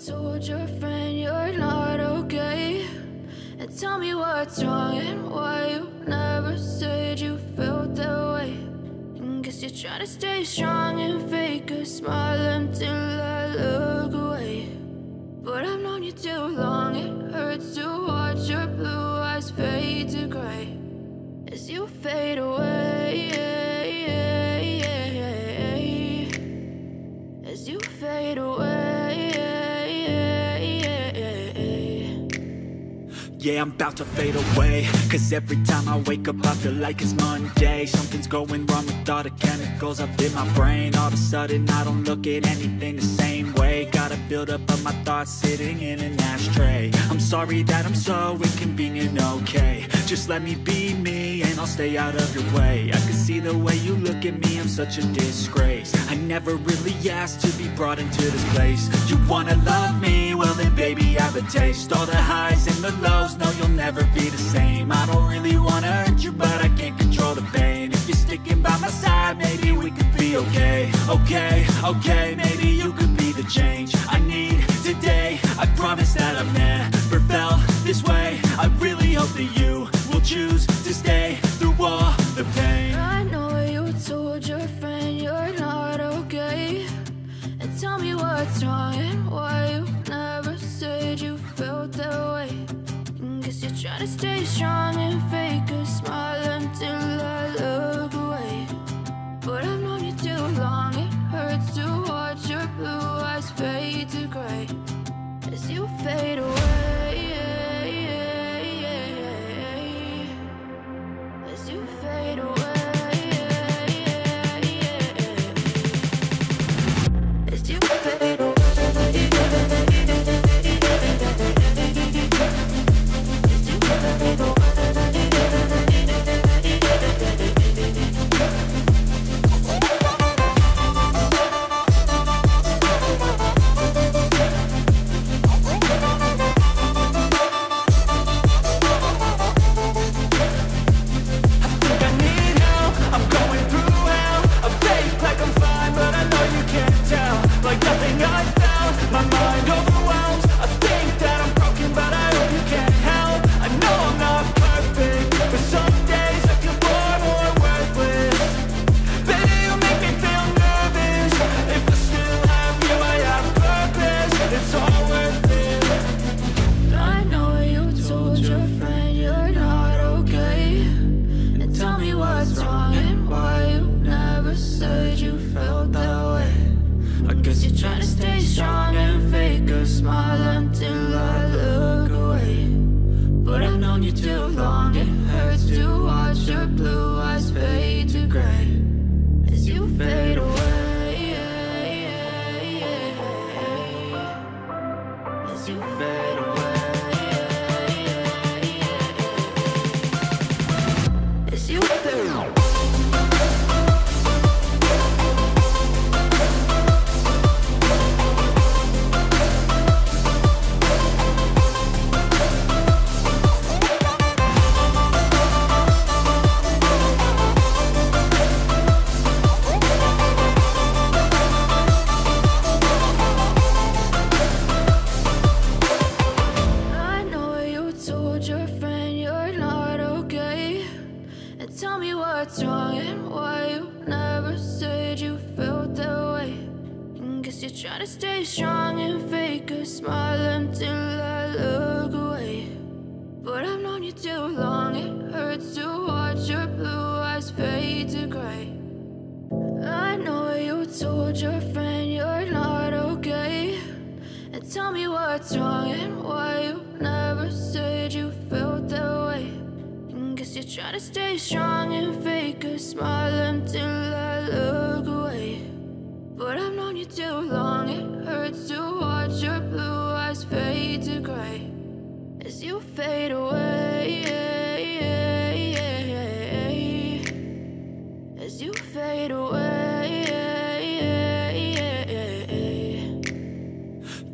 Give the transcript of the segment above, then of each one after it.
told your friend you're not okay? And tell me what's wrong and why you never said you felt that way. And guess you're trying to stay strong and fake a smile until I look away. But I've known you too long, it hurts to watch your blue eyes fade to gray as you fade away, as you fade away. Yeah, I'm about to fade away, cause every time I wake up I feel like it's Monday. Something's going wrong with all the chemicals up in my brain. All of a sudden I don't look at anything the same way. Got a buildup of my thoughts sitting in an ashtray. I'm sorry that I'm so inconvenient, okay? Just let me be me and I'll stay out of your way. I can see the way you look at me, I'm such a disgrace. I never really asked to be brought into this place. You wanna love me? Well then baby I have a taste. All the highs and the lows, no you'll never be the same. I don't really wanna hurt you but I can't control the pain. If you're sticking by my side maybe we could be okay. Okay, maybe you could be the change I need today. I promise that I've never felt this way. I really hope that you will choose to stay through all the pain. I know you told your friend you're not okay. And tell me what's wrong and why you never said you felt that way. And guess you're trying to stay strong and fake a smile until I look away. But I've known you too long, it hurts to watch your blue eyes fade to gray as you fade away, as you fade away, as you fade away.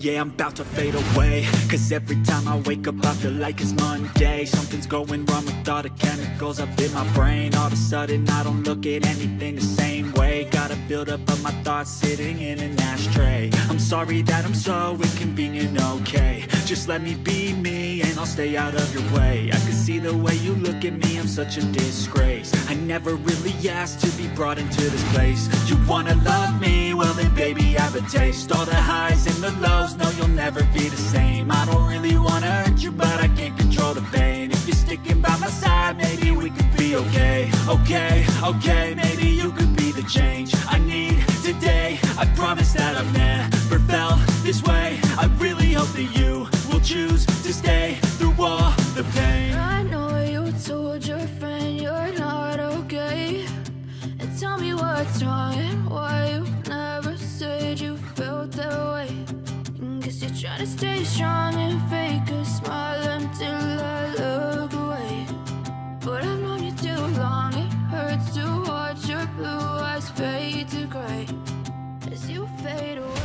yeah, I'm about to fade away. Cause every time I wake up I feel like it's Monday. Something's going wrong with all the chemicals up in my brain. All of a sudden I don't look at anything the same way. Gotta build up of my thoughts sitting in an ashtray. I'm sorry that I'm so inconvenient, okay. Just let me be me and I'll stay out of your way. I can see the way you look at me, I'm such a disgrace. I never really asked to be brought into this place. You wanna love me? Well then baby, have a taste. All the highs and the lows, no you'll never be the same. I don't really wanna hurt you, but I can't control the pain. If you're sticking by my side, maybe we could be okay. Okay, maybe you could be the change I need today. I promise that I've never felt this way. I really hope that you will choose to stay through all the pain. I know you told your friend you're not okay, and tell me what's wrong and why you never said you felt that way. Guess you're trying to stay strong and fake a smile until I look away. But I've known you too long, it hurts to watch your blue eyes fade to gray as you fade away.